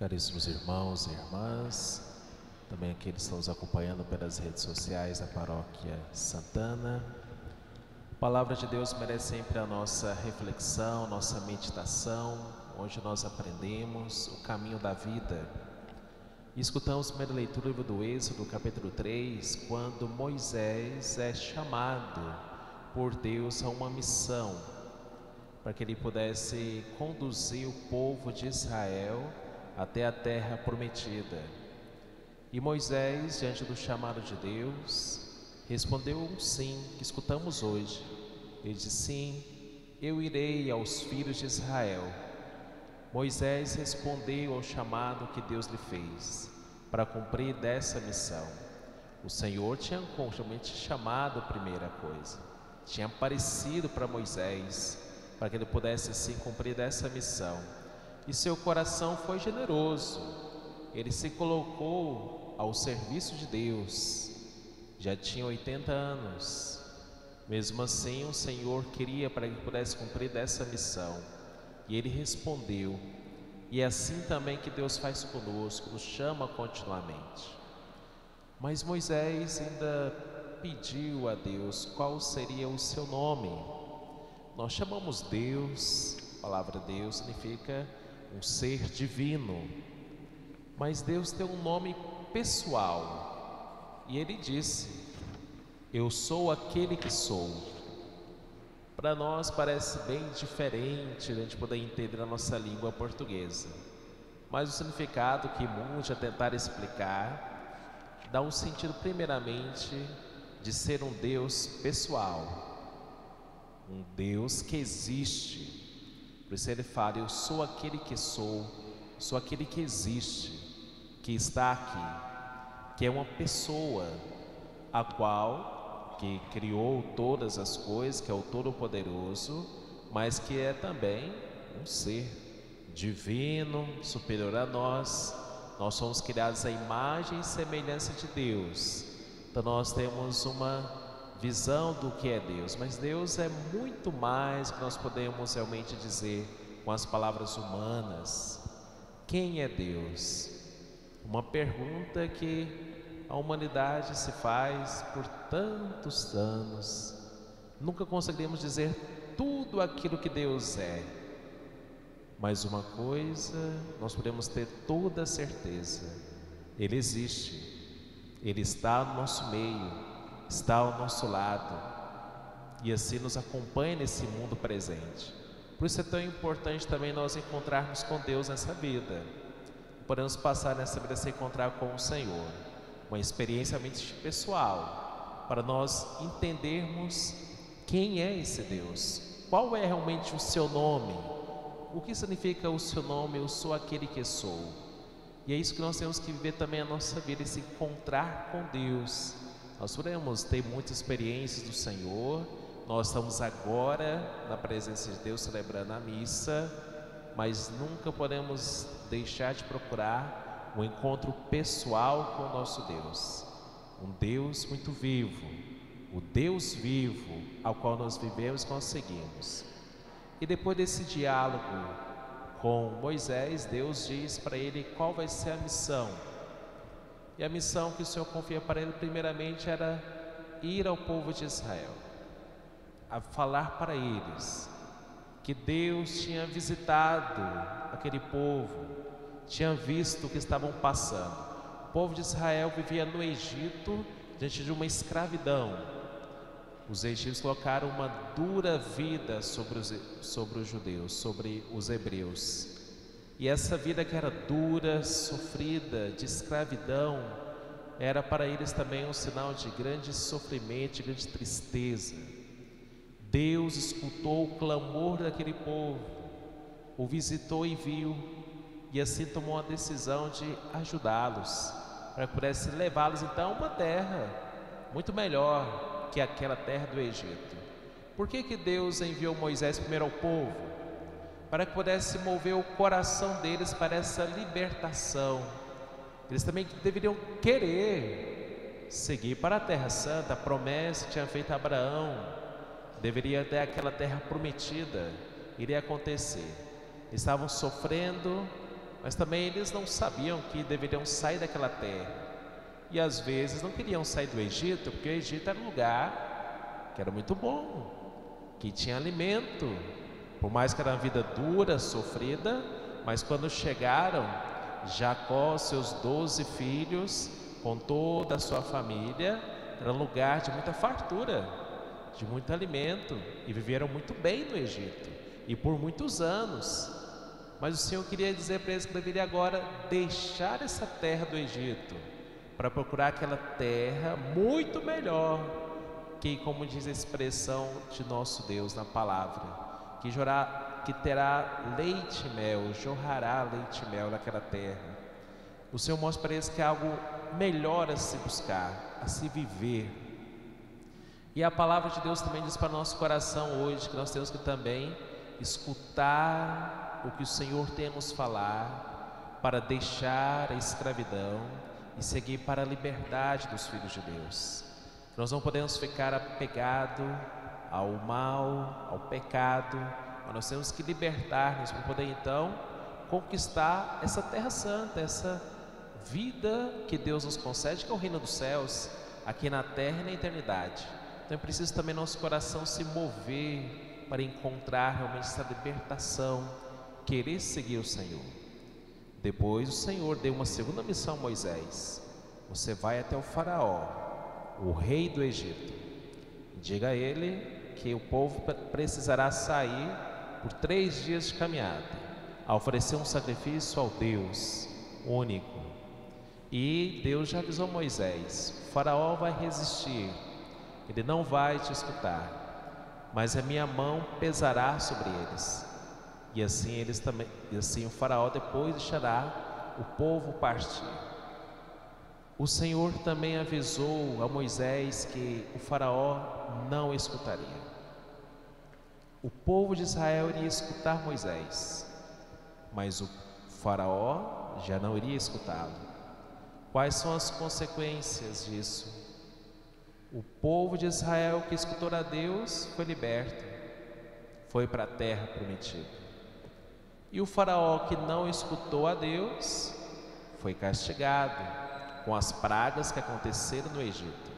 Caríssimos irmãos e irmãs, também aqueles que estão nos acompanhando pelas redes sociais da Paróquia Santana, a Palavra de Deus merece sempre a nossa reflexão, nossa meditação, onde nós aprendemos o caminho da vida. E escutamos a primeira leitura do livro do Êxodo, capítulo 3, quando Moisés é chamado por Deus a uma missão, para que ele pudesse conduzir o povo de Israel até a terra prometida. E Moisés, diante do chamado de Deus, respondeu um sim, que escutamos hoje. Ele disse: sim, eu irei aos filhos de Israel. Moisés respondeu ao chamado que Deus lhe fez, para cumprir dessa missão. O Senhor tinha constantemente chamado a primeira coisa, tinha aparecido para Moisés, para que ele pudesse sim cumprir dessa missão. E seu coração foi generoso, ele se colocou ao serviço de Deus. Já tinha 80 anos, mesmo assim o Senhor queria para que ele pudesse cumprir dessa missão, e ele respondeu. E é assim também que Deus faz conosco, nos chama continuamente. Mas Moisés ainda pediu a Deus qual seria o seu nome. Nós chamamos Deus, a palavra Deus significa um ser divino, mas Deus tem um nome pessoal, e Ele disse: eu sou aquele que sou. Para nós parece bem diferente a gente poder entender na nossa língua portuguesa, mas o significado que muitos já tentaram explicar dá um sentido primeiramente de ser um Deus pessoal, um Deus que existe. Por isso ele fala: eu sou aquele que sou aquele que existe, que está aqui, que é uma pessoa, a qual que criou todas as coisas, que é o Todo-Poderoso, mas que é também um ser divino, superior a nós. Nós somos criados à imagem e semelhança de Deus, então nós temos uma visão do que é Deus, mas Deus é muito mais que nós podemos realmente dizer com as palavras humanas. Quem é Deus? Uma pergunta que a humanidade se faz por tantos anos. Nunca conseguiremos dizer tudo aquilo que Deus é, mas uma coisa nós podemos ter toda a certeza: Ele existe, Ele está no nosso meio, está ao nosso lado, e assim nos acompanha nesse mundo presente. Por isso é tão importante também nós encontrarmos com Deus nessa vida. Podemos passar nessa vida se encontrar com o Senhor, uma experiência realmente pessoal, para nós entendermos quem é esse Deus, qual é realmente o seu nome, o que significa o seu nome. Eu sou aquele que sou. E é isso que nós temos que viver também a nossa vida, e se encontrar com Deus. Nós podemos ter muitas experiências do Senhor, nós estamos agora na presença de Deus celebrando a missa, mas nunca podemos deixar de procurar um encontro pessoal com o nosso Deus, um Deus muito vivo, o Deus vivo ao qual nós vivemos e nós seguimos. E depois desse diálogo com Moisés, Deus diz para ele qual vai ser a missão. E a missão que o Senhor confia para ele primeiramente era ir ao povo de Israel, a falar para eles que Deus tinha visitado aquele povo, tinha visto o que estavam passando. O povo de Israel vivia no Egito diante de uma escravidão. Os egípcios colocaram uma dura vida sobre os judeus, sobre os hebreus. E essa vida que era dura, sofrida, de escravidão, era para eles também um sinal de grande sofrimento, de grande tristeza. Deus escutou o clamor daquele povo, o visitou e viu, e assim tomou a decisão de ajudá-los, para que pudesse levá-los então a uma terra muito melhor que aquela terra do Egito. Por que Deus enviou Moisés primeiro ao povo? Para que pudesse mover o coração deles para essa libertação. Eles também deveriam querer seguir para a Terra Santa, a promessa que tinha feito a Abraão, deveria ter aquela terra prometida, iria acontecer. Estavam sofrendo mas também eles não sabiam que deveriam sair daquela terra. E às vezes não queriam sair do Egito, porque o Egito era um lugar que era muito bom, que tinha alimento, por mais que era uma vida dura, sofrida, mas quando chegaram, Jacó, seus 12 filhos, com toda a sua família, era um lugar de muita fartura, de muito alimento, e viveram muito bem no Egito, e por muitos anos. Mas o Senhor queria dizer para eles que deveria agora deixar essa terra do Egito, para procurar aquela terra muito melhor, que, como diz a expressão de nosso Deus na palavra, que terá leite e mel, jorrará leite e mel naquela terra. O Senhor mostra para eles que é algo melhor a se buscar, a se viver. E a palavra de Deus também diz para nosso coração hoje que nós temos que também escutar o que o Senhor tem a nos falar, para deixar a escravidão e seguir para a liberdade dos filhos de Deus. Nós não podemos ficar apegados ao mal, ao pecado, mas nós temos que libertar-nos para poder então conquistar essa terra santa, essa vida que Deus nos concede, que é o reino dos céus, aqui na terra e na eternidade. Então é preciso também nosso coração se mover para encontrar realmente essa libertação, querer seguir o Senhor. Depois o Senhor deu uma segunda missão a Moisés: você vai até o faraó, o rei do Egito, diga a ele que o povo precisará sair por 3 dias de caminhada, a oferecer um sacrifício ao Deus único. E Deus já avisou Moisés: o faraó vai resistir, ele não vai te escutar, mas a minha mão pesará sobre eles. E assim o faraó depois deixará o povo partir. O Senhor também avisou a Moisés que o faraó não escutaria. O povo de Israel iria escutar Moisés, mas o faraó já não iria escutá-lo. Quais são as consequências disso? O povo de Israel que escutou a Deus foi liberto, foi para a terra prometida. E o faraó que não escutou a Deus foi castigado com as pragas que aconteceram no Egito.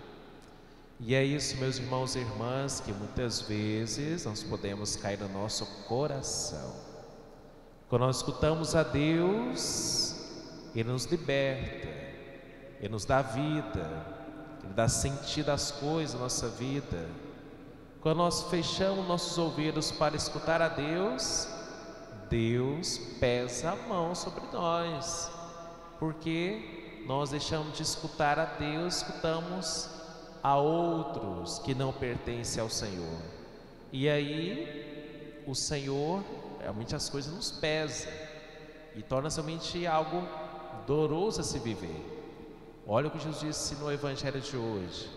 E é isso, meus irmãos e irmãs, que muitas vezes nós podemos cair no nosso coração. Quando nós escutamos a Deus, Ele nos liberta, Ele nos dá vida, Ele dá sentido às coisas da nossa vida. Quando nós fechamos nossos ouvidos para escutar a Deus, Deus pesa a mão sobre nós, porque nós deixamos de escutar a Deus, escutamos a outros que não pertencem ao Senhor. E aí o Senhor, realmente as coisas nos pesam e torna somente algo doloroso a se viver. Olha o que Jesus disse no Evangelho de hoje,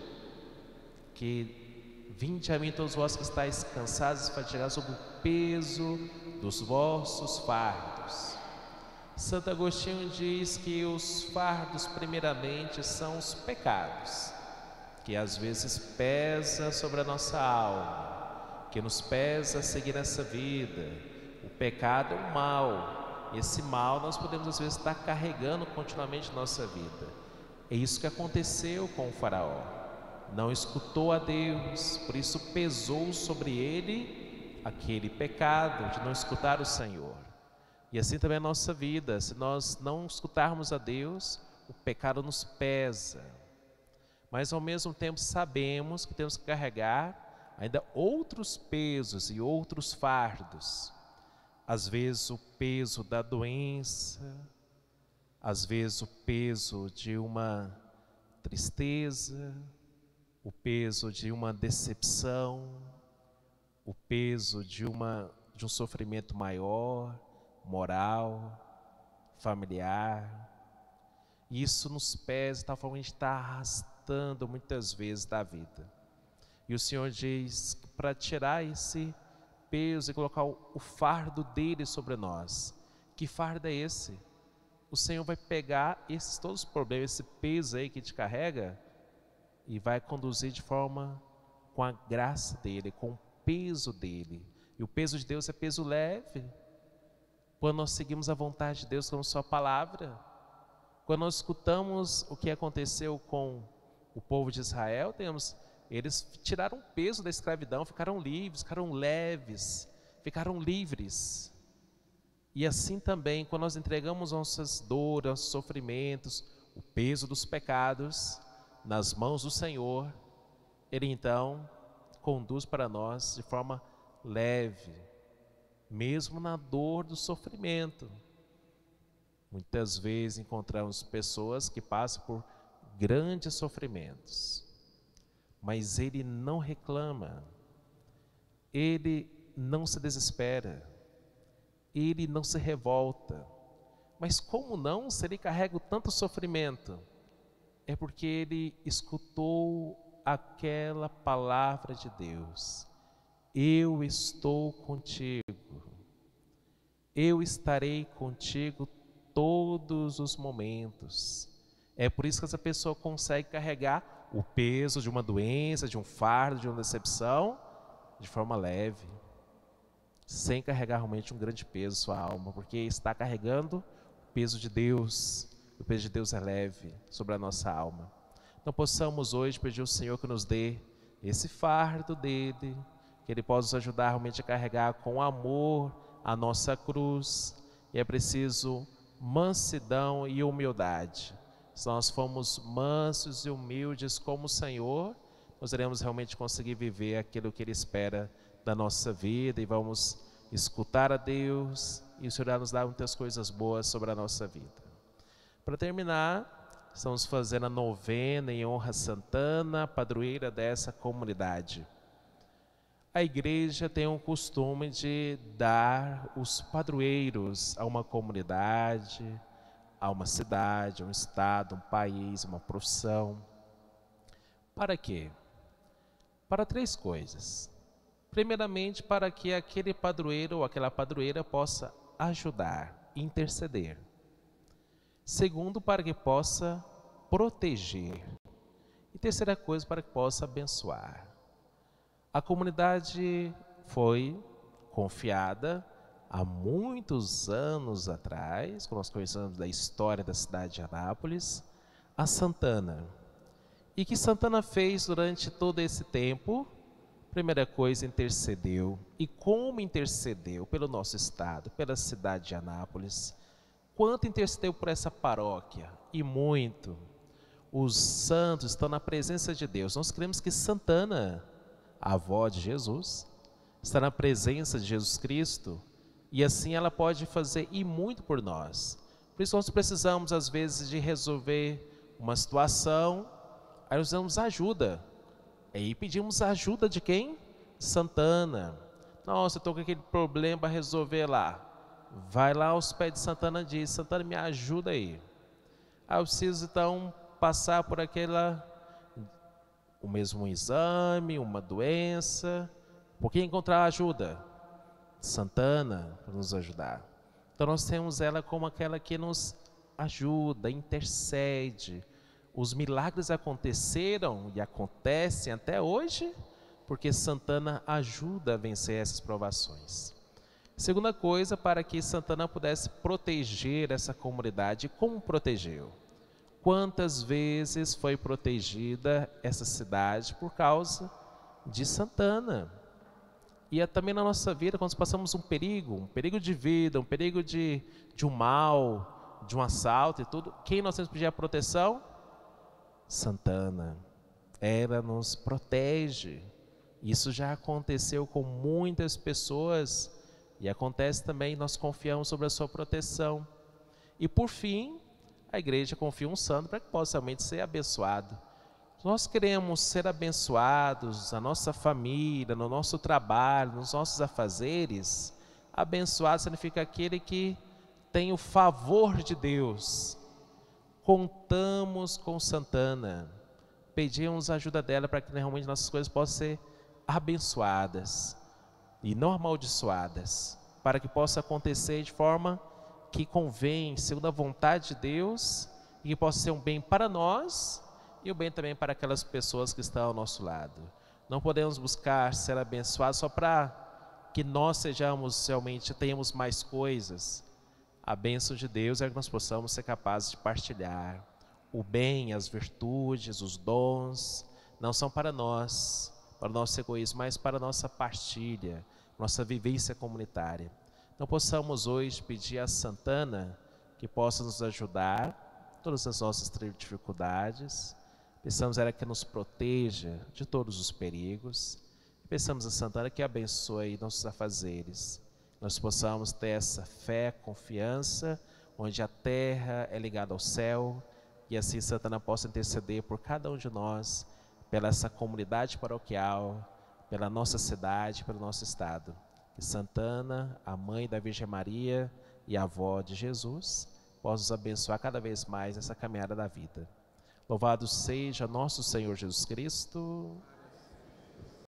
que vinde a mim todos vós que estáis cansados e fatigados sob o peso dos vossos fardos. Santo Agostinho diz que os fardos primeiramente são os pecados, que às vezes pesa sobre a nossa alma, que nos pesa seguir essa vida. O pecado é um mal, esse mal nós podemos às vezes estar carregando continuamente na nossa vida. É isso que aconteceu com o faraó, não escutou a Deus, por isso pesou sobre ele aquele pecado de não escutar o Senhor. E assim também a nossa vida, se nós não escutarmos a Deus, o pecado nos pesa. Mas ao mesmo tempo sabemos que temos que carregar ainda outros pesos e outros fardos. Às vezes o peso da doença, às vezes o peso de uma tristeza, o peso de uma decepção, o peso de um sofrimento maior, moral, familiar. Isso nos pesa de tal forma que a gente está arrastando muitas vezes da vida. E o Senhor diz que para tirar esse peso e colocar o fardo dele sobre nós. Que fardo é esse? O Senhor vai pegar todos os problemas, esse peso aí que te carrega, e vai conduzir de forma com a graça dele, com o peso dele. E o peso de Deus é peso leve. quando nós seguimos a vontade de Deus com sua palavra, quando nós escutamos o que aconteceu com o povo de Israel, eles tiraram o peso da escravidão, ficaram livres, ficaram leves, ficaram livres. E assim também, quando nós entregamos nossas dores, nossos sofrimentos, o peso dos pecados nas mãos do Senhor, Ele então conduz para nós de forma leve, mesmo na dor do sofrimento. Muitas vezes encontramos pessoas que passam por grandes sofrimentos, mas Ele não reclama, Ele não se desespera, Ele não se revolta. Mas como não, se Ele carrega tanto sofrimento? É porque Ele escutou aquela palavra de Deus: eu estou contigo, eu estarei contigo todos os momentos. É por isso que essa pessoa consegue carregar o peso de uma doença, de um fardo, de uma decepção, de forma leve, sem carregar realmente um grande peso sua alma, porque está carregando o peso de Deus. O peso de Deus é leve sobre a nossa alma. Então possamos hoje pedir ao Senhor que nos dê esse fardo dele, que Ele possa nos ajudar realmente a carregar com amor a nossa cruz. E é preciso mansidão e humildade. Se nós formos mansos e humildes como o Senhor, nós iremos realmente conseguir viver aquilo que Ele espera da nossa vida, e vamos escutar a Deus, e o Senhor vai nos dar muitas coisas boas sobre a nossa vida. Para terminar, estamos fazendo a novena em honra a Santana, padroeira dessa comunidade. A igreja tem um costume de dar os padroeiros a uma comunidade, a uma cidade, a um estado, um país, uma profissão. Para quê? Para 3 coisas. Primeiramente, para que aquele padroeiro ou aquela padroeira possa ajudar, interceder. Segundo, para que possa proteger. E terceira coisa, para que possa abençoar. A comunidade foi confiada há muitos anos atrás, como nós conhecemos da história da cidade de Anápolis, a Santana. E que Santana fez durante todo esse tempo? Primeira coisa, intercedeu. E como intercedeu pelo nosso estado, pela cidade de Anápolis? Quanto intercedeu por essa paróquia? E muito. Os santos estão na presença de Deus. Nós cremos que Santana, a avó de Jesus, está na presença de Jesus Cristo, e assim ela pode fazer e muito por nós. Por isso nós precisamos às vezes de resolver uma situação, aí nós damos ajuda. Aí pedimos ajuda de quem? Santana. Nossa, eu estou com aquele problema para resolver lá. Vai lá aos pés de Santana e diz: Santana, me ajuda aí. Eu preciso então passar por o mesmo exame, uma doença. Por que encontrar ajuda? Santana para nos ajudar. Então nós temos ela como aquela que nos ajuda, intercede. Os milagres aconteceram e acontecem até hoje porque Santana ajuda a vencer essas provações. Segunda coisa, para que Santana pudesse proteger essa comunidade. Como protegeu? Quantas vezes foi protegida essa cidade por causa de Santana? E é também na nossa vida, quando passamos um perigo de vida, um perigo de um mal, de um assalto e tudo, quem nós temos que pedir a proteção? Santana. Ela nos protege. Isso já aconteceu com muitas pessoas e acontece também, nós confiamos sobre a sua proteção. E por fim, a igreja confia um santo para que possa realmente ser abençoado. Nós queremos ser abençoados, a nossa família, no nosso trabalho, nos nossos afazeres. Abençoado significa aquele que tem o favor de Deus. Contamos com Santana, pedimos a ajuda dela para que realmente nossas coisas possam ser abençoadas e não amaldiçoadas, para que possa acontecer de forma que convém, segundo a vontade de Deus, e que possa ser um bem para nós e o bem também para aquelas pessoas que estão ao nosso lado. Não podemos buscar ser abençoados só para que nós sejamos realmente, tenhamos mais coisas. A bênção de Deus é que nós possamos ser capazes de partilhar. O bem, as virtudes, os dons, não são para nós, para o nosso egoísmo, mas para a nossa partilha, nossa vivência comunitária. Então possamos hoje pedir a Santana que possa nos ajudar em todas as nossas dificuldades. Peçamos a ela que nos proteja de todos os perigos. Peçamos a Santana que abençoe nossos afazeres. Nós possamos ter essa fé, confiança, onde a terra é ligada ao céu, e assim Santana possa interceder por cada um de nós, pela essa comunidade paroquial, pela nossa cidade, pelo nosso estado. Que Santana, a mãe da Virgem Maria e a avó de Jesus, possa nos abençoar cada vez mais nessa caminhada da vida. Louvado seja nosso Senhor Jesus Cristo.